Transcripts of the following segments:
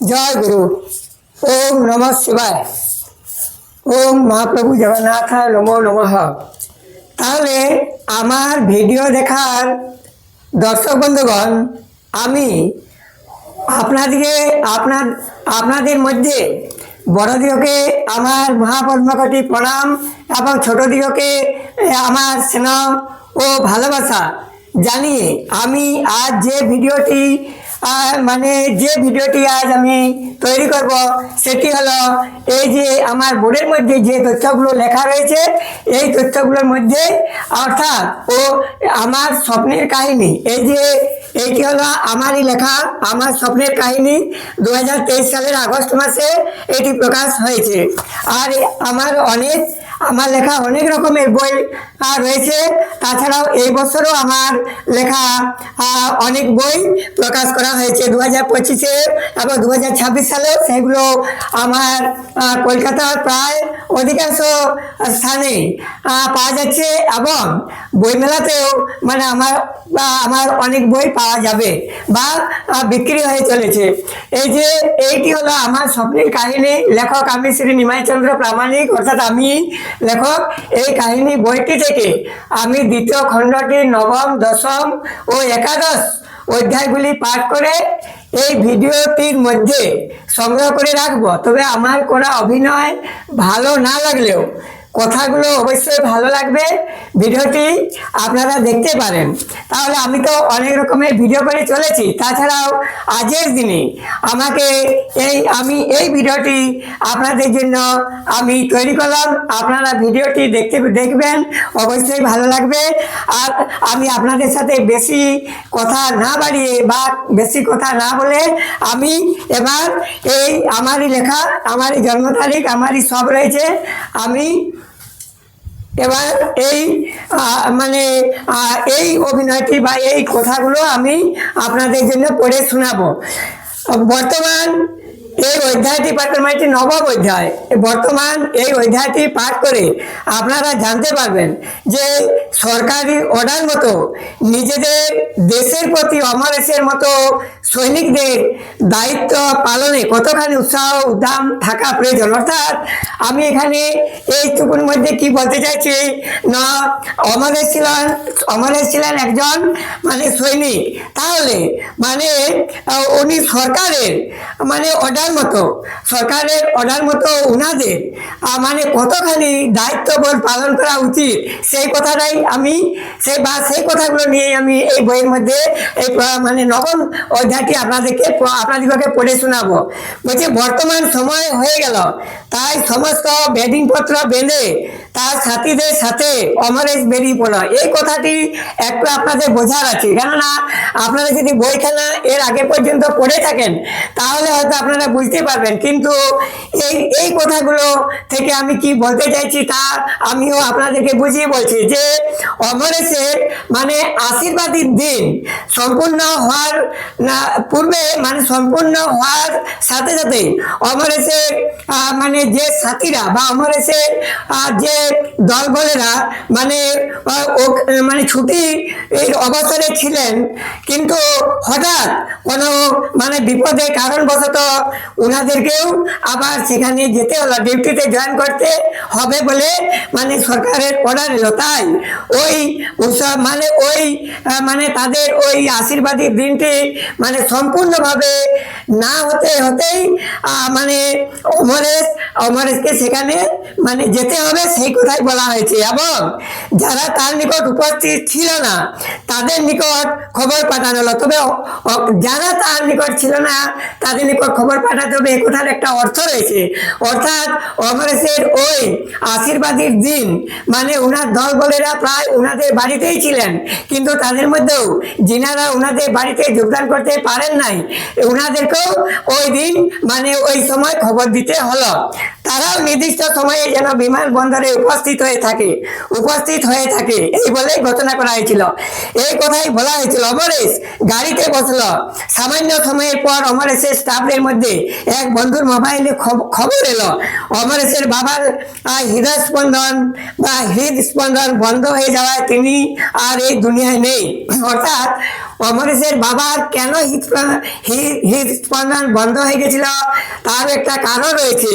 जय गुरु। ओम नमः शिवाय। ओम महाप्रभु जगन्नाथ नमो नमः। তাহলে আমার ভিডিও দেখার দর্শক বন্ধুগণ, আমি আপনাদের মধ্যে বড়দিগকে আমার মহাপদ্মকটি প্রণাম এবং ছোটদিগকে আমার স্নেহ ও ভালোবাসা জানিয়ে আমি আজ যে ভিডিওটি আজ আমি তৈরি করব সেটি হলো এই যে আমার বোর্ডের মধ্যে যে তথ্যগুলো লেখা রয়েছে, এই তথ্যগুলোর মধ্যে অর্থাৎ আমার স্বপ্নের কাহিনী, এইটি হলো আমারই লেখা আমার স্বপ্নের কাহিনী। 2023 সালের আগস্ট মাসে এটি প্রকাশ হয়েছে। আর আমার লেখা অনেক রকমের বই রয়েছে। তাছাড়াও এই বছরও আমার লেখা অনেক বই প্রকাশ করা হয়েছে 2025-এ এবং 2026 সালেও। সেগুলো আমার কলকাতার প্রায় অধিকাংশ স্থানে পাওয়া যাচ্ছে এবং বইমেলাতেও আমার অনেক বই পাওয়া যাবে বা বিক্রি হয়ে চলেছে। এইটি হলো আমার স্বপ্নের কাহিনী। লেখক আমি শ্রী নিমাইচন্দ্র প্রামাণিক, অর্থাৎ আমি লেখক। এই কাহিনী বইটি থেকে আমি দ্বিতীয় খণ্ডটি, নবম, দশম ও একাদশ অধ্যায়গুলি পাঠ করে এই ভিডিওটির মধ্যে সংগ্রহ করে রাখবো। তবে আমার করা অভিনয় ভালো না লাগলেও কথাগুলো অবশ্যই ভালো লাগবে। ভিডিওটি আপনারা দেখতে পারেন। তাহলে আমি তো অনেক রকমের ভিডিও করে চলেছি। তাছাড়াও আজকের দিনে আমি এই ভিডিওটি আপনাদের জন্য আমি তৈরি করলাম। আপনারা ভিডিওটি দেখবেন, অবশ্যই ভালো লাগবে। আর আমি আপনাদের সাথে বেশি কথা না বাড়িয়ে বা বেশি কথা না বলে আমি এবার আমারই লেখা, আমারই জন্ম তারিখ, আমারই সব রয়েছে। আমি এবার এই অভিনয়টি বা এই কথাগুলো আমি আপনাদের জন্য পড়ে শোনাবো। বর্তমান এই অধ্যায়টি পাঠ করে, এটি নবম অধ্যায়। বর্তমান এই অধ্যায়টি পাঠ করে আপনারা জানতে পারবেন যে সরকারি অর্ডার মতো নিজেদের দেশের প্রতি অমরেশের মতো সৈনিকদের দায়িত্ব পালনে কতখানি উৎসাহ উদ্যম থাকা প্রয়োজন। অর্থাৎ আমি এখানে এইটুকুর মধ্যে কি বলতে চাইছি না, অমরেশ ছিলেন একজন সৈনিক। তাহলে উনি সরকারের অর্ডার মতো উনাদের কতখানি দায়িত্ববোধ পালন করা উচিত, সেই কথাটাই সেই কথাগুলো নিয়ে আমি এই বইয়ের মধ্যে নবম অধ্যায়টি আপনাদেরকে পড়ে শোনাবো। বলছে, বর্তমান সময় হয়ে গেল, তাই সমস্ত বেডিংপত্র বেঁধে তার সাথীদের সাথে অমরেশ বেরিয়ে পড়ল। এই কথাটি একটু আপনাদের বোঝার আছে, কেননা আপনারা যদি বইখানা এর আগে পর্যন্ত পড়ে থাকেন তাহলে হয়তো আপনারা বুঝতে পারবেন। কিন্তু এই কথাগুলো থেকে আমি কি বলতে চাইছি তা আমিও আপনাদেরকে বুঝিয়ে বলছি যে অমরেশের আশীর্বাদীর দিন সম্পূর্ণ হওয়ার পূর্বে সম্পূর্ণ হওয়ার সাথে সাথে অমরেশের যে সাথীরা বা অমরেশের যে দলবলেরা ছুটি অবসরে ছিলেন, কিন্তু হঠাৎ কোনো বিপদের কারণবশত ওনাদেরকেও আবার সেখানে যেতে হলো, ডিউটিতে জয়েন করতে হবে বলে সরকারের অর্ডার এলো। তাই ওই উৎসব তাদের ওই আশীর্বাদী দিনটি সম্পূর্ণভাবে না হতেই অমরেশকে সেখানে যেতে হবে, সেই কথাই বলা হয়েছে। এবং যারা তার নিকট উপস্থিত ছিল না তাদের নিকট খবর পাঠানো হলো। তবে যারা তার নিকট ছিল না তাদের নিকট খবর পাঠাতে হবে, এ কথার একটা অর্থ রয়েছে। অর্থাৎ অমরেশের ওই আশীর্বাদীর দিন উনার দলবলেরা প্রায় উনাদের বাড়িতেই ছিলেন, কিন্তু তাদের মধ্যেও যিনারা উনাদের বাড়িতে যোগদান করতে পারেন নাই, উনাদেরকেও ওই দিন ওই সময় খবর দিতে হলো। তারাও নির্দিষ্ট সময়ে যেন বিমানবন্দরে উপস্থিত হয়ে থাকে এই বলেই ঘোষণা করা হয়েছিল। এই কথাই বলা হয়েছিল। অমরেশ গাড়িতে বসলো। সামান্য সময়ের পর অমরেশের স্টাফের মধ্যে এক বন্ধুর মোবাইলে খবর এলো অমরেশের বাবার হৃদস্পন্দন বন্ধ হয়ে যাওয়ায় তিনি আর এই দুনিয়ায় নেই। অর্থাৎ অমরেশের বাবার কেন হৃদস্পন্দন বন্ধ হয়ে গেছিল তার একটা কারণ রয়েছে,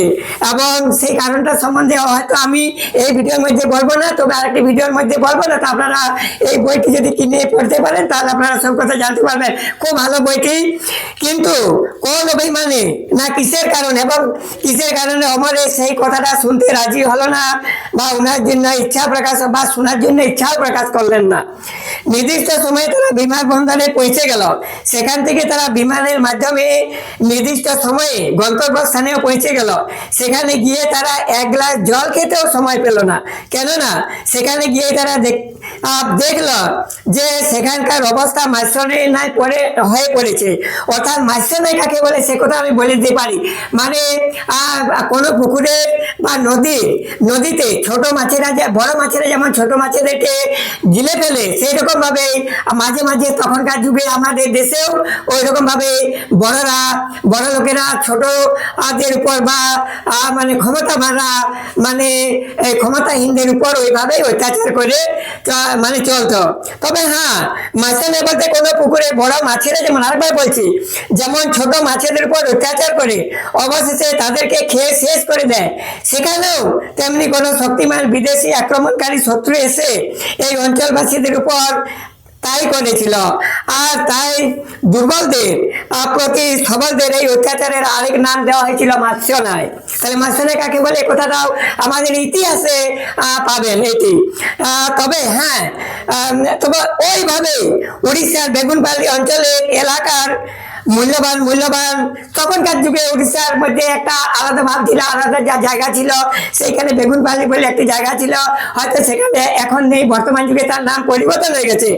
এবং সেই কারণটা সম্বন্ধে হয়তো আমি এই ভিডিওর মধ্যে বলবো না, তবে আরেকটি ভিডিওর মধ্যে বলবো না। তো আপনারা এই বইটি যদি কিনে পড়তে পারেন তাহলে আপনারা সব কথা জানতে পারবেন। খুব ভালো বইটি, কিন্তু কোন অভিমানে না কিসের কারণে এবং কিসের কারণে অমরেশ সেই কথাটা শুনতে রাজি হলো না, বা ওনার জন্য ইচ্ছা প্রকাশ বা শোনার জন্য ইচ্ছাও প্রকাশ করলেন না। নির্দিষ্ট সময়ে তারা বিমানবন্দরে পৌঁছে গেল। সেখান থেকে তারা বিমানের মাধ্যমে নির্দিষ্ট সময়ে গন্তব্যস্থানেও পৌঁছে গেল। সেখানে গিয়ে তারা এক গ্লাস জল খেতেও সময় পেল না, কেননা সেখানে গিয়ে তারা দেখল যে সেখানকার অবস্থা মাৎস্যন্যায় হয়ে পড়েছে। অর্থাৎ মাৎস্যন্যায় কাকে বলে সে কথা আমি বলে দিতে পারি। মানে কোনো পুকুরে বা নদীতে ছোট মাছেরা বড় মাছেরা যেমন ছোট মাছেদেরকে গিলে ফেলে, সেই রকম ভাবে মাঝে মাঝে তখনকার যুগে আমাদের দেশেও ওই রকম ভাবে বড় লোকেরা ছোটদের উপর বা মানে ক্ষমতাবানরা মানে ক্ষমতাহীনদের উপর ওইভাবেই অত্যাচার করে মানে চলতো। তবে হ্যাঁ, মাছরাঙা বলতে কোনো পুকুরে বড় মাছেরা, যেমন আরেকবার বলছি, যেমন ছোট মাছেদের উপর অত্যাচার করে অবশেষে তাদেরকে খেয়ে শেষ করে দেয়, সেখানেও তেমনি কোনো শক্তিমান বিদেশি আক্রমণকারী শত্রু এসে এই অঞ্চলবাসীদের উপর তাই করেছিল। আর তাই দুর্বলদের প্রতি সবলদের এই অত্যাচারের আরেক নাম দেওয়া হয়েছিল মাৎস্যন্যায়। তাহলে মাৎস্যন্যায় কাকে বলে কথাটাও আমাদের ইতিহাসে পাবেন এটি। তবে হ্যাঁ, তবে ওইভাবে উড়িষ্যার বেগুনবালি অঞ্চলের এলাকার মূল্যবান তখনকার যুগে উড়িষ্যার মধ্যে একটা আলাদা ভাব ছিল, আলাদা জায়গা ছিল। সেইখানে বেগুনবালি বলে একটি জায়গা ছিল, হয়তো সেখানে এখন নেই, বর্তমান যুগে তার নাম পরিবর্তন হয়ে গেছে।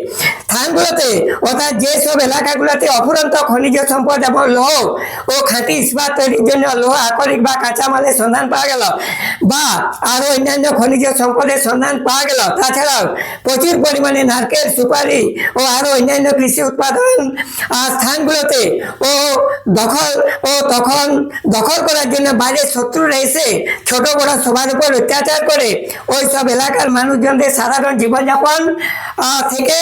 স্থানগুলোতে অর্থাৎ যেসব এলাকাগুলোতে অফুরন্ত খনিজ সম্পদ এবং লৌহ ও খাঁটি ইস্পাত তৈরির জন্য লৌহ আকরিক বা কাঁচামালের সন্ধান পাওয়া গেল, বা আরো অন্যান্য খনিজ সম্পদের সন্ধান পাওয়া গেল, তাছাড়াও প্রচুর পরিমাণে নারকেল, সুপারি ও আরো অন্যান্য কৃষি উৎপাদন স্থানগুলোতে তখন দখল করার জন্য বাইরের শত্রুরা এসে ছোট বড় সবার উপর অত্যাচার করে ওই সব এলাকার মানুষজনদের সাধারণ জীবনযাপন থেকে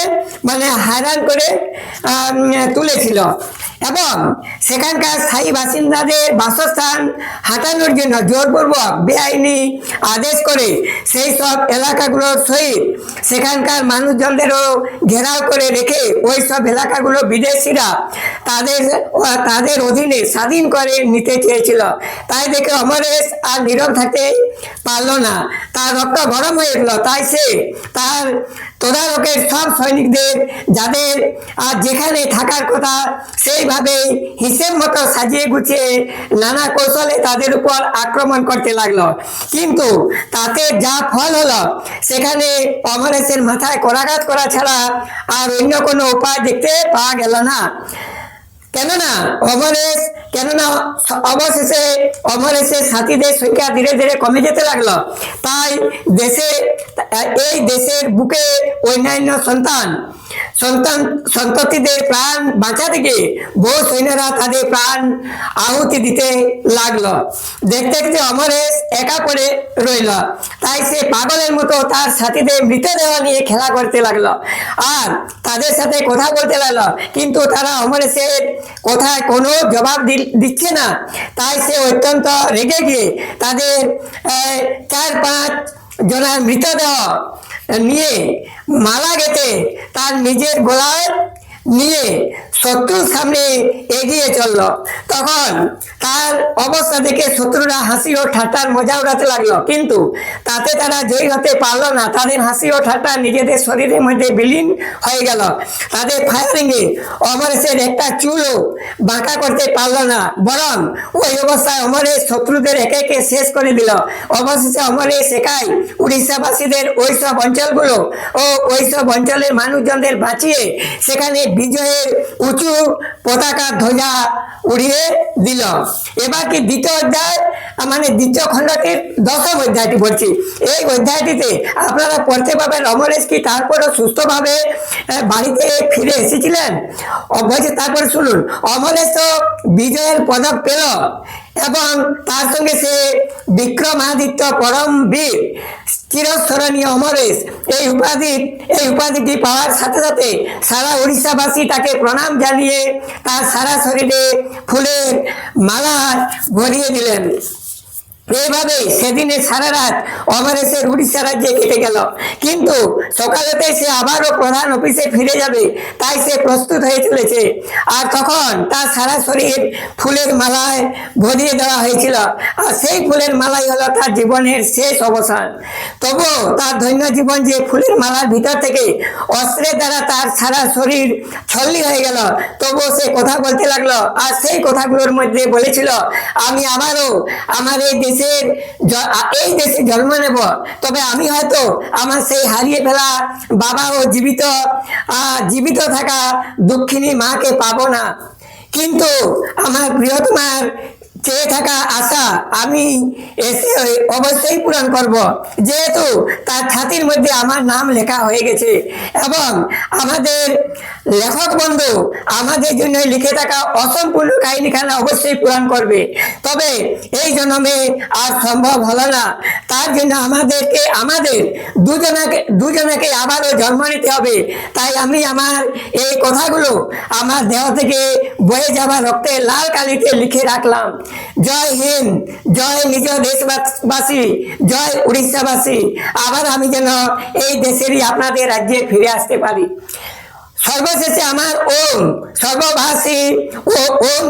মানে হায়রান করে তুলেছিল, এবং সেখানকার স্থায়ী বাসিন্দাদের বাসস্থান হাঁটানোর জন্য জোরপূর্বক বেআইনি আদেশ করে সেই সব এলাকাগুলোর সহিত সেখানকার মানুষজনদেরও ঘেরাও করে রেখে ওই সব এলাকাগুলো বিদেশিরা তাদের অধীনে স্বাধীন করে নিতে চেয়েছিল। তাই দেখে অমরেশ আর নীরব থাকতে পারল না, তার রক্ত গরম হয়ে গেল। তাই সে তার তদারকের সব সৈনিকদের যাদের আর যেখানে থাকার কথা সেইভাবে হিসেব মতো সাজিয়ে গুছিয়ে নানা কৌশলে তাদের উপর আক্রমণ করতে লাগলো। কিন্তু তাতে যা ফল হলো, সেখানে অমরেশের মাথায় করাঘাত করা ছাড়া আর অন্য কোনো উপায় দেখতে পাওয়া গেল না। কেননা অবশেষে অমরেশের সাথীদের সংখ্যা ধীরে ধীরে কমে যেতে লাগলো। তাই এই দেশের বুকে অন্যান্য সন্ততিদের প্রাণ বাঁচাতে গিয়ে বহু সৈন্যরা তাদের প্রাণ আহুতি দিতে লাগলো। দেখতে দেখতে অমরেশ একা পড়ে রইল। তাই সে পাগলের মতো তার সাথীদের মৃতদেহ নিয়ে খেলা করতে লাগলো আর তাদের সাথে কথা বলতে লাগলো, কিন্তু তারা অমরেশের কথায় কোনো জবাব দিচ্ছে না। তাই সে অত্যন্ত রেগে গিয়ে তাদের 4-5 জনের মৃতদেহ নিয়ে মালা গেঁথে তার নিজের গলায় নিয়ে শত্রুর সামনে এগিয়ে চলল। তখন তার অবস্থা দেখে শত্রুরা হাসি ও ঠাট্টার মজা উড়াতে লাগলো, কিন্তু তাতে তারা জয়ী হতে পারলো না। তাদের হাসি ও ঠাট্টা নিজেদের শরীরের মধ্যে বিলীন হয়ে গেল। তাদের ফায়ারিংয়ে অমরেশের একটা চুলও বাঁকা করতে পারলো না, বরং ওই অবস্থায় অমরেশ শত্রুদের একে একে শেষ করে দিল। অবশেষে অমরেশ একাই উড়িষ্যাবাসীদের ওইসব অঞ্চলগুলো ও ওইসব অঞ্চলের মানুষজনদের বাঁচিয়ে সেখানে বিজয়ের উঁচু পতাকা ধ্বজা উড়িয়ে দিল। এবার কি দ্বিতীয় অধ্যায়, মানে দ্বিতীয় খণ্ডটির 10ম অধ্যায়টি বলছি। এই অধ্যায়টিতে আপনারা পড়তে পাবেন অমরেশ কি তারপরও সুস্থভাবে বাড়িতে ফিরে এসেছিলেন। বলছে তারপরে শুনুন, অমরেশ তো বিজয়ের পদক পেল এবং তার সঙ্গে সে বিক্রমাদিত্য পরম বীর চিরস্মরণীয় অমরেশ এই উপাধিটি পাওয়ার সাথে সাথে সারা উড়িষ্যাবাসী তাকে প্রণাম জানিয়ে তার সারা শরীরে ফুলের মালা ভরিয়ে দিলেন। এইভাবে সেদিনে সারা রাত অমরেশের উড়িষ্যা রাজ্যে কেটে গেল। কিন্তু সকালেতে সে আবারও প্রধান অফিসে ফিরে যাবে, তাই সে প্রস্তুত হয়ে চলেছে। আর তখন তার সারা শরীর ফুলের মালায় ভরিয়ে দেওয়া হয়েছিল, আর সেই ফুলের মালাই হলো তার জীবনের শেষ অবসান। তবুও তার ধন্য জীবন যে ফুলের মালার ভিতর থেকে অস্ত্রের দ্বারা তার সারা শরীর ছল্লি হয়ে গেল, তবুও সে কথা বলতে লাগলো। আর সেই কথাগুলোর মধ্যে বলেছিল, আমি আবারও আমার এই দেশে জন্ম নেব, তবে আমি হয়তো আমার সেই হারিয়ে ফেলা বাবা ও জীবিত থাকা দক্ষিণী মাকে পাবো না, কিন্তু আমার প্রিয়তমার চেয়ে থাকা আশা আমি এসে অবশ্যই পূরণ করব, যেহেতু তার ছাতির মধ্যে আমার নাম লেখা হয়ে গেছে এবং আমাদের লেখক বন্ধু আমাদের জন্য লিখে থাকা অসম্পূর্ণ কাহিনীখানা অবশ্যই পূরণ করবে। তবে এই জন্মে আর সম্ভব হলো না, তার জন্য আমাদের দুজনকে আবারও জন্ম নিতে হবে। তাই আমি আমার এই কথাগুলো আমার দেহ থেকে বয়ে যাওয়া রক্তে লাল কালিতে লিখে রাখলাম। জয় হিন্দ, জয় নিজ দেশবাসী, জয় উড়িষ্যাবাসী। আবার আমি যেন এই দেশেরই আপনাদের রাজ্যে ফিরে আসতে পারি। সর্বশেষে আমার ওম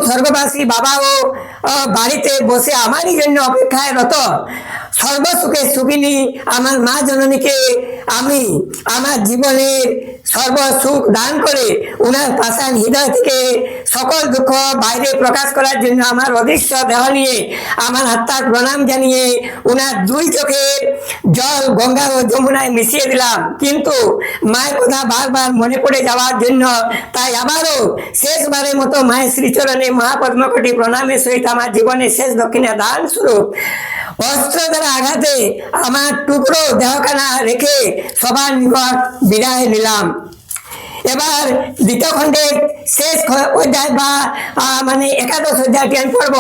স্বর্গবাসী বাবাও বাড়িতে বসে আমারই জন্য অপেক্ষায় রত সর্বসুখে সুখিনী আমার মা জননীকে আমি আমার জীবনের সর্বসুখ দান করে উনার পাষাণ হৃদয় থেকে সকল দুঃখ বাইরে প্রকাশ করার জন্য আমার অদৃশ্য দেহ নিয়ে আমার আত্মার প্রণাম জানিয়ে উনার দুই চোখের জল গঙ্গা ও যমুনায় মিশিয়ে দিলাম। কিন্তু মায়ের কথা বারবার মনে পড়ে যাওয়ার জন্য তাই আবারও শেষবারের মতো মায়ের শ্রীচরণে মহাপদ্মকোটি প্রণামের সহিত আমার জীবনের শেষ দক্ষিণা দান স্বরূপ অস্ত্র দ্বারা আঘাতে আমার টুকরো দেহখানা রেখে সবার নিকট বিদায় নিলাম। এবার দ্বিতীয় খণ্ডের শেষ অধ্যায় বা মানে একাদশ অধ্যায়টি আমি পড়ব।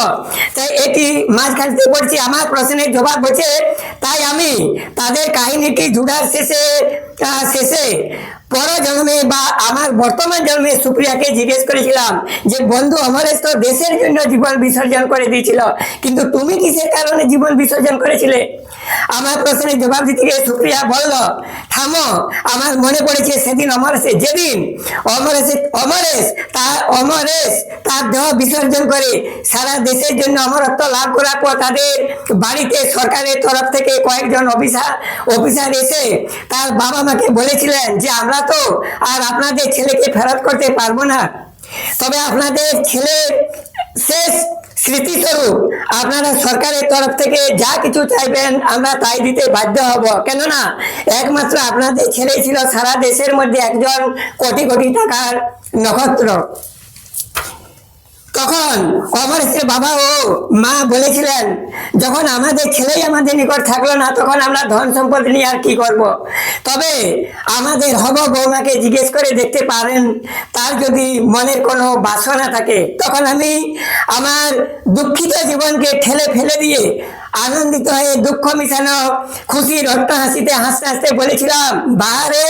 তাই এটি মাঝখানে পড়ছি, আমার প্রশ্নের জবাব হচ্ছে, তাই আমি তাদের কাহিনীটি জুড়ার শেষে পর জন্মে বা আমার বর্তমান জন্মে সুপ্রিয়াকে জিজ্ঞেস করেছিলাম যে বন্ধু অমরেশ তো দেশের জন্য জীবন বিসর্জন করে দিয়েছিল, কিন্তু তুমি কিসের কারণে জীবন বিসর্জন করেছিলে? আমার প্রশ্নের জবাব দিতে গিয়ে সুপ্রিয়া বলল, থামো, আমার মনে পড়েছে সেদিন যেদিন অমরেশ তার দেহ বিসর্জন করে সারা দেশের জন্য অমরত্ব লাভ করার পর তাদের বাড়িতে সরকারের তরফ থেকে কয়েকজন অফিসার এসে তার বাবা মাকে বলেছিলেন যে আমরা তো আর আপনাদের ছেলেকে ফেরত করতে পারবো না, তবে আপনাদের ছেলের শেষ স্মৃতিস্বরূপ আপনারা সরকারের তরফ থেকে যা কিছু চাইবেন আমরা তাই দিতে বাধ্য হব, কেননা একমাত্র আপনাদের ছেলেই ছিল সারা দেশের মধ্যে একজন কোটি কোটি টাকার নক্ষত্র। তখন অমরেশের বাবা ও মা বলেছিলেন, যখন আমাদের ছেলেই আমাদের নিকট থাকলো না, তখন আমরা ধন সম্পদ নিয়ে আর কি করব। তবে আমাদের হব বৌমাকে জিজ্ঞেস করে দেখতে পারেন, তার যদি মনের কোনো বাসনা থাকে। তখন আমি আমার দুঃখিত জীবনকে ঠেলে ফেলে দিয়ে আনন্দিত হয়ে দুঃখ মিশানো খুশির হাসতে হাসতে বলেছিলাম, বাহারে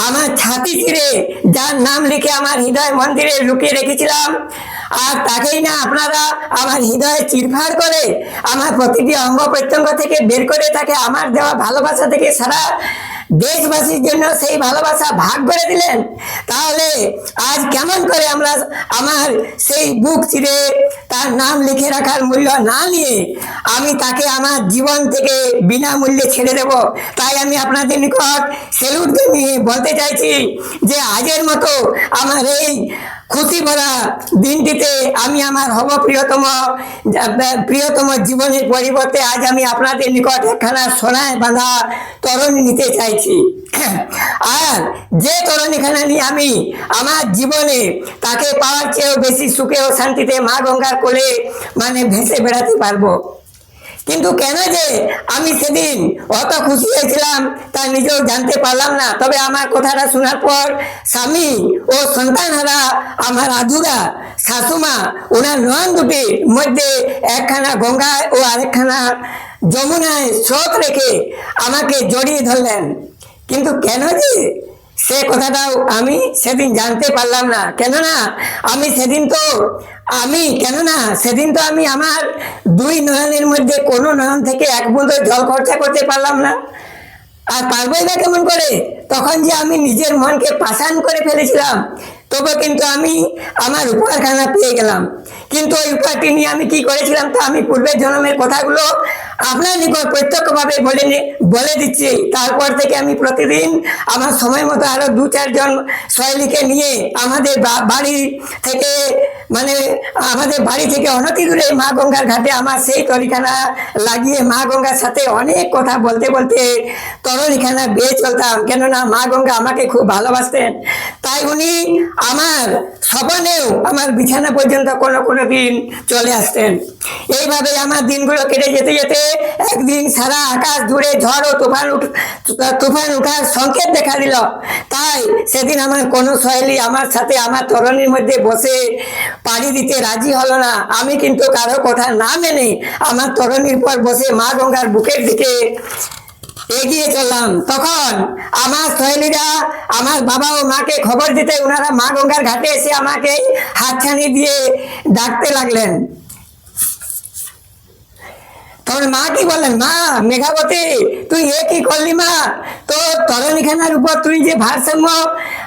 আমার ছাতি চিরে যার নাম লিখে আমার হৃদয় মন্দিরে লুকিয়ে রেখেছিলাম, আর তাকেই না আপনারা আমার হৃদয়ে চিরফাড় করে আমার প্রতিটি অঙ্গ প্রত্যঙ্গ থেকে বের করে তাকে আমার দেওয়া ভালোবাসা থেকে সারা দেশবাসীর জন্য সেই ভালোবাসা ভাগ করে দিলেন। তাহলে আজ কেমন করে আমরা আমার সেই বুক চিরে তার নাম লিখে রাখার মূল্য না নিয়ে আমি তাকে আমার জীবন থেকে বিনামূল্যে ছেড়ে দেব? তাই আমি আপনাদের নিকট সেলুট জানিয়ে বলতে চাইছি যে আজের মতো আমার এই খুশি ভরা দিনটিতে আমি আমার প্রিয়তম জীবনের পরিবর্তে আজ আমি আপনাদের নিকট একখানা সোনায় বাঁধা তরণী নিতে চাইছি। আর যে তরণীখানা নিয়ে আমি আমার জীবনে তাকে পাওয়ার চেয়েও বেশি সুখে ও শান্তিতে মা গঙ্গার কোলে মানে ভেসে বেড়াতে পারবো। কিন্তু কেন যে আমি সেদিন অত খুশি হয়েছিলাম তা নিজেও জানতে পারলাম না। তবে আমার কথাটা শোনার পর স্বামী ও সন্তানহারা আমার আধুরা শাশুমা ওনার নয়ন দুটির মধ্যে একখানা গঙ্গায় ও আরেকখানা যমুনায় স্রোত রেখে আমাকে জড়িয়ে ধরলেন। কিন্তু কেন যে সে কথাটাও আমি সেদিন জানতে পারলাম না। কেননা সেদিন তো আমি আমার দুই নয়নের মধ্যে কোনো নয়ন থেকে এক বুঁদো জল খরচা করতে পারলাম না। আর পারবোই বা কেমন করে? তখন যে আমি নিজের মনকে পাষাণ করে ফেলেছিলাম, তবে কিন্তু আমি আমার উপহারখানা পেয়ে গেলাম। কিন্তু ওই উপহারটি নিয়ে আমি কি করেছিলাম তা আমি পূর্বের জন্মের কথাগুলো আপনার নিকট প্রত্যক্ষভাবে বলে দিচ্ছি। তারপর থেকে আমি প্রতিদিন আমার সময় মতো আরো 2-4 জন সহেলিকে নিয়ে আমাদের বাড়ি থেকে অনতি দূরে মা গঙ্গার ঘাটে আমার সেই তরিখানা লাগিয়ে মা গঙ্গার সাথে অনেক কথা বলতে বলতে তরণীখানা বেয়ে চলতাম। কেননা মা গঙ্গা আমাকে খুব ভালোবাসতেন। তাই উনি আমার স্বপ্নেও আমার বিছানা পর্যন্ত কোনো দিন চলে আসতেন। এইভাবে আমার দিনগুলো কেটে যেতে যেতে একদিন সারা আকাশ জুড়ে ঝড় ও তুফান উঠার সংকেত দেখা দিল। তাই সেদিন আমার কোনো সহেলি আমার সাথে আমার তরণীর মধ্যে বসে পাড়ি দিতে রাজি হলো না। আমি কিন্তু কারো কথা না মেনে আমার তরণীর পর বসে মা গঙ্গার বুকের দিকে এগিয়ে চললাম। তখন আমার সহেলিরা আমার বাবা ও মাকে খবর দিতে ওনারা মা গঙ্গার ঘাটে এসে আমাকে হাতছানি দিয়ে ডাকতে লাগলেন। তখন মা কি বললেন, মা মেঘাবতী তুই এ কি করলি মা? তো তরণীখানার উপর তুই যে ভারসাম্য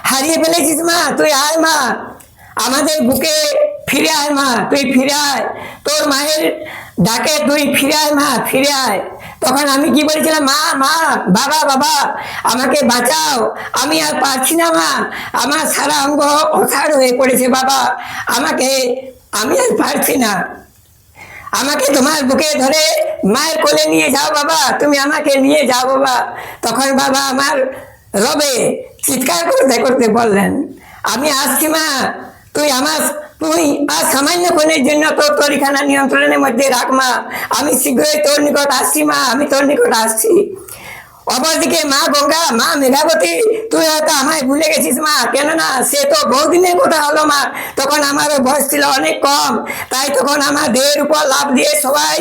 হারিয়ে ফেলেছিস মা, তুই আয় মা, আমাদের বুকে ফিরে আয় মা, তুই ফিরে আয়, তোর মায়ের ডাকে তুই ফিরে আয় মা, ফিরে আয়। তখন আমি কি বলেছিলাম, মা বাবা আমাকে বাঁচাও, আমি আর পারছি না মা, আমার সারা অঙ্গ অসাড় হয়ে পড়েছে বাবা, আমি আর পারছি না, আমাকে তোমার বুকে ধরে মায়ের কোলে নিয়ে যাও বাবা, তুমি আমাকে নিয়ে যাও বাবা। তখন বাবা আমার রবে চিৎকার করতে করতে বললেন, আমি আসছি মা, তুই আর সামান্য ক্ষণের জন্য তোর তরিখানা নিয়ন্ত্রণের মধ্যে রাখ মা, আমি শীঘ্রই তোর নিকট আসছি মা, আমি তোর নিকট আসছি। অপরদিকে মা গঙ্গা, মা মেঘাবতী তুই হয়তো আমায় ভুলে গেছিস মা, কেননা সে তো বহুদিনের কথা হলো মা, তখন আমারও বয়স ছিল অনেক কম, তাই তখন আমার দেহের উপর লাফ দিয়ে সবাই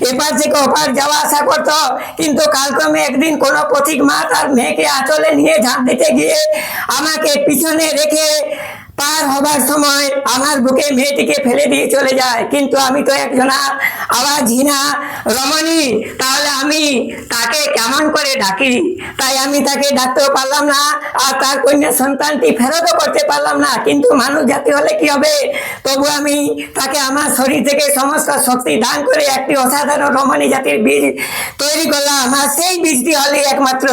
এপার থেকে ওপার যাওয়া আসা করতো। কিন্তু কালক্রমে একদিন কোনো পথিক মা তার মেয়েকে আঁচলে নিয়ে ঝাঁপ দিতে গিয়ে আমাকে পিছনে রেখে পার হবার সময় আমার বুকে মেয়েটিকে ফেলে দিয়ে চলে যায়। কিন্তু আমি তো একজনা আওয়াজহীনা রমণী, তাহলে আমি তাকে কেমন করে ডাকি? তাই আমি তাকে ডাকতেও পারলাম না, আর তার কন্যা সন্তানটি ফেরতও করতে পারলাম না। কিন্তু মানুষ জাতি হলে কি হবে, তবু আমি তাকে আমার শরীর থেকে সমস্ত শক্তি দান করে একটি অসাধারণ রমণী জাতির বীজ তৈরি করলাম। আর সেই বীজটি হলে একমাত্র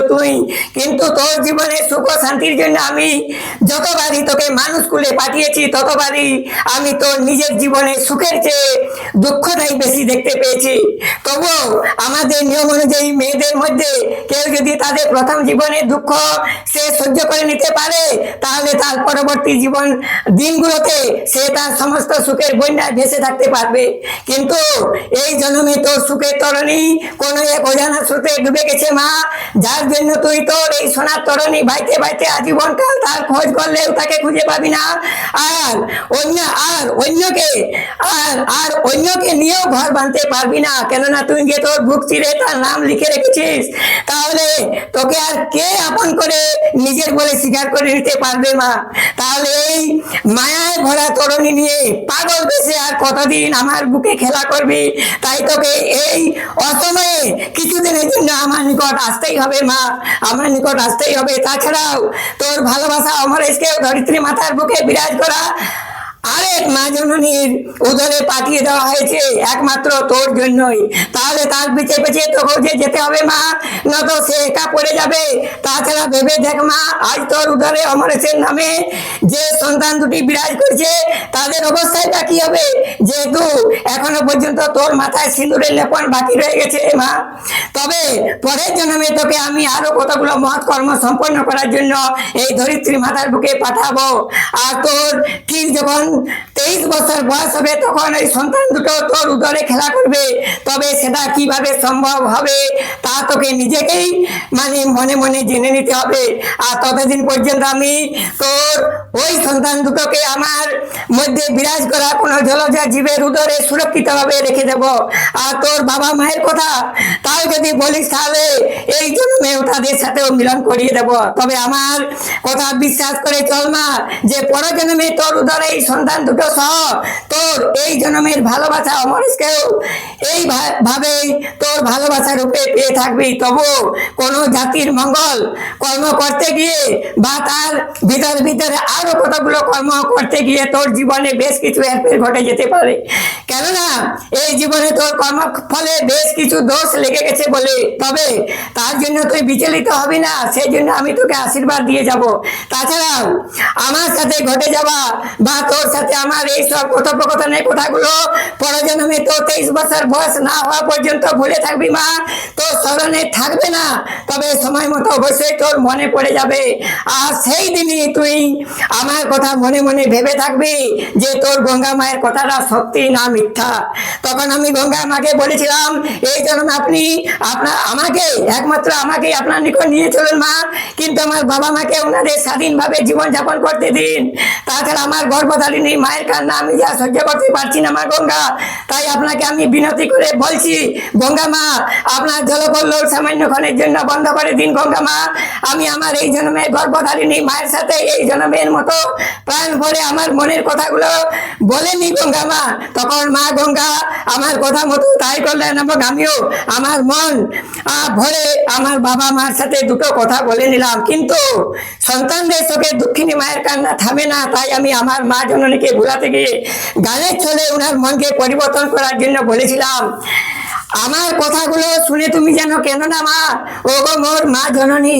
তুই। কিন্তু তোর জীবনে সুখ শান্তির জন্য আমি যতবারই তোকে মানুষ কুলে পাঠিয়েছি, ততবারই আমি তোর নিজের জীবনে সুখের চেয়ে দুঃখটাই বেশি দেখতে পেয়েছি। তবুও আমাদের নিয়ম অনুযায়ী মেয়েদের মধ্যে কেউ যদি তাদের প্রথম জীবনের দুঃখ সে সহ্য করে নিতে পারে, তাহলে তার পরবর্তী দিনগুলোতে সে তার সমস্ত সুখের বন্যায় ভেসে থাকতে পারবে। কিন্তু এই জন্মে তোর সুখের তরণী কোনো এক অজানা স্রোতে ডুবে গেছে মা, যার জন্য তুই তোর এই সোনার তরণী বাইতে বাইতে আজীবনকাল তার খোঁজ করলেও তাকে খুঁজে পাবি না। আর অন্যকে নিয়েও ঘর বাঁধতে পারবি না, কেননা তুই যে তোর বুক চিরে তার নাম লিখে রেখেছিস, তাহলে তোকে আর কে আপন করে নিজের বলে স্বীকার করে নিতে পারবে মা? তাহলে এই মায়ায় ভরা তরণী নিয়ে পাগল বেশে আর কতদিন আমার বুকে খেলা করবি? তাই তোকে এই অসময়ে কিছুদিনের জন্য আমার নিকট আসতেই হবে মা, আমার নিকট আসতেই হবে। তাছাড়াও তোর ভালোবাসা অমরেশকেও ধরিত্রী মাতার বুকে বিরাজ করা আরেক মা জননীর উদরে পাঠিয়ে দেওয়া হয়েছে একমাত্র তোর জন্যই। তাহলে তার পিছে পিছে তোকে যে যেতে হবে মা, নয়তো সে একা পড়ে যাবে। তাছাড়া ভেবে দেখ মা, আজ তোর উদরে অমরেশের নামে যে সন্তান দুটি বিরাজ করছে তাদের অবস্থাটা কি হবে, যেহেতু এখনো পর্যন্ত তোর মাথায় সিঁদুরের লেপন বাকি রয়ে গেছে মা। তবে পরের জন্মে তোকে আমি আরো কতগুলো মহৎ কর্ম সম্পন্ন করার জন্য এই ধরিত্রী মাতার বুকে পাঠাবো। আর তোর ঠিক যখন 23 বছর বয়স হবে তখন এই সন্তান দুটো তোর উদরে খেলা করবে, তবে সেটা কিভাবে সম্ভব হবে তা তোকে নিজেকেই মানে মনে মনে জেনে নিতে হবে। আর ততদিন পর্যন্ত আমি তোর ওই সন্তান দুটোকে আমার মধ্যে বিরাজ করা কোনো জলজ জীবের উদরে সুরক্ষিতভাবে রেখে দেব। আর তোর বাবা মায়ের কথা তাও যদি বলিস তাহলে এই জন্মে তাদের সাথেও মিলন করিয়ে দেব। তবে আমার কথা বিশ্বাস করে চল না যে পরজন্মে তোর উদরে এই সন্তান দুটো সহ তোর এই জন্মের ভালোবাসা অমরেশকেও এই ভাবেই তোর ভালোবাসা রূপে পেয়ে থাকবি। তবু কোনো জাতির মঙ্গল কর্ম করতে গিয়ে বা তার ভিতরে আরো কতগুলো কর্ম করতে গিয়ে তোর জীবনে বেশ কিছু হেরফের ঘটে যেতে পারে, কেননা এই জীবনে তোর কর্ম ফলে বেশ কিছু দোষ লেগে গেছে বলে। তবে তার জন্য তুই বিচলিত হবি না, সেই জন্য আমি তোকে আশীর্বাদ দিয়ে যাব। তাছাড়াও আমার সাথে ঘটে যাওয়া বা তোর সাথে আমার এই সব কথোপকথনের কথাগুলো পরজন্মে তোর 23 বছর বয়স না হওয়া পর্যন্ত ভুলে থাকবি মা, তোর স্মরণে থাকবে না, তবে সময় মতো অবশ্যই তোর মনে পড়ে যাবে। আর সেই দিনই তুই আমার কথা মনে মনে ভেবে থাকবি যে তোর গঙ্গা মায়ের কথাটা সত্যি না মিথ্যা। তখন আমি গঙ্গা মাকে বলেছিলাম এই জন্মে আপনি আমাকে একমাত্র আমাকে আপনার নিকট নিয়ে চলুন মা, কিন্তু আমার বাবা মাকে ওনাদের স্বাধীনভাবে জীবনযাপন করতে দিন। তাছাড়া আমার গর্ভধারিণী মায়ের কান্না আমি যা সহ্য করতে পারছি না মা গঙ্গা, তাই আপনাকে আমি বিনতি করে বলছি গঙ্গা মা আপনার জলকল্লোল সামান্যক্ষণের জন্য বন্ধ করে দিন গঙ্গা মা। আমি আমার এই জন্মে গর্ভধারিণী মায়ের সাথে এই জন্মের মতো প্রাণ ভরে আমার মনের কথাগুলো বলেনি গঙ্গা মা। তখন মা গঙ্গা আমার কথা মতো তাই করলেন এবং আমিও আমার মন ভরে আমার বাবা মার সাথে দুটো কথা বলে নিলাম। কিন্তু সন্তানদের চোখে দুঃখিনী মায়ের কান্না থামে না, তাই আমি আমার মা জননীকে ভুলাতে গিয়ে গানের ছলে ওনার মনকে পরিবর্তন করার জন্য বলেছিলাম আমার কথাগুলো শুনে তুমি যেন কেন না মা, ও গো মোর মা জননী,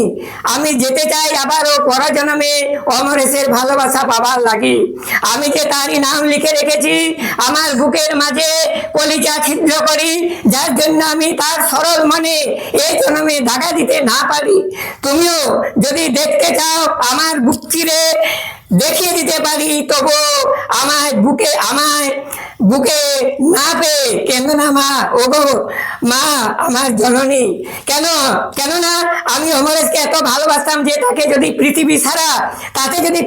আমি যেতে চাই আবার ও পরজন্মে অমরেশের ভালোবাসা পাবার লাগি। আমি যে তারই নাম লিখে রেখেছি আমার বুকের মাঝে কলিজা ছিদ্র করি, যার জন্য আমি তার সরল মনে এই জন্মে দাগা দিতে না পারি। তুমিও যদি দেখতে চাও আমার বুক চিরে দেখিয়ে দিতে পারি, তবু আমায় বুকে না পেয়ে কেন না মা, ও গো মা আমার জননী, কেননা আমি অমরেশকে এত ভালোবাসতাম যে তাকে যদি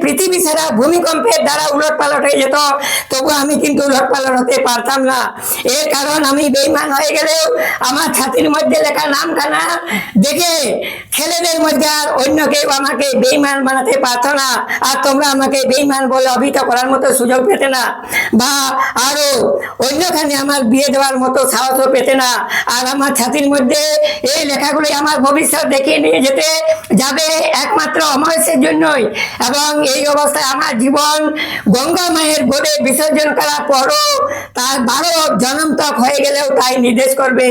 পৃথিবী সারা ভূমিকম্পের দ্বারা উলট পালট হয়ে যেত তবু আমি কিন্তু উলট পালট হতে পারতাম না। এর কারণ আমি বেঈমান হয়ে গেলেও আমার ছাতির মধ্যে লেখা নামখানা দেখে ছেলেদের মধ্যে আর অন্য কেউ আমাকে বেঈমান বানাতে পারতো না, আর তোমরা আমাকে বেঈমান বলে অভিহিত করার মতো সুযোগ পেতে না, বা আরো অন্যখানে আমার বিয়ে দেওয়ার মতো সাহসও পেতে না। আর আমার ছাতির মধ্যে এই লেখাগুলি আমার ভবিষ্যৎ দেখিয়ে নিয়ে যেতে যাবে একমাত্র অমরেশের জন্যই। এবং এই অবস্থায় আমার জীবন গঙ্গা মায়ের গোদে বিসর্জন করার পরও তার 12 জন্ম তক হয়ে গেলেও তাই নির্দেশ করবে।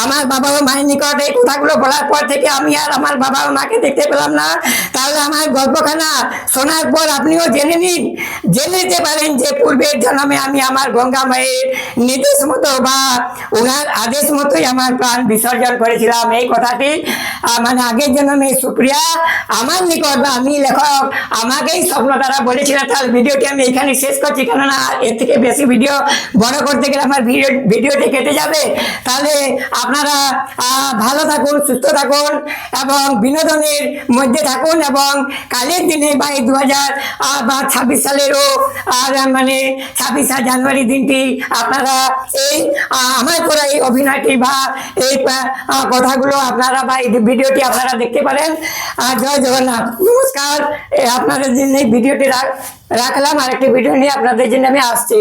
আমার বাবা ও মায়ের নিকট এই কথাগুলো বলার পর থেকে আমি আর আমার বাবা ও মাকে দেখতে পেলাম না। তাহলে আমার গল্পখানা শোনার পর আপনিও জেনে নিতে পারেন যে পূর্বের জন্মে আমি আমার গঙ্গা মায়ের নির্দেশ মতো বা ওনার আদেশ মতোই আমার প্রাণ বিসর্জন করেছিলাম। এই কথাটি মানে আগের জন্মে সুপ্রিয়া আমার নিকট বা আমি লেখক আমাকেই স্বপ্ন দ্বারা বলেছিলেন। তাহলে ভিডিওটি আমি এখানে শেষ করছি, কেননা এর থেকে বেশি ভিডিও বড় করতে গেলে আমার ভিডিওটি কেটে যাবে। তাহলে আপনারা ভালো থাকুন, সুস্থ থাকুন এবং বিনোদনের মধ্যে থাকুন, এবং কালের দিনে বা এই 2026 সালেরও মানে 26 জানুয়ারি দিনটি আপনারা এই আমার করা এই অভিনয়টি বা এই কথাগুলো আপনারা বা এই ভিডিওটি আপনারা দেখতে পারেন। জয় জগন্নাথ, নমস্কার। আপনাদের জন্য এই ভিডিওটি রাখলাম, আরেকটি ভিডিও নিয়ে আপনাদের জন্য আমি আসছি।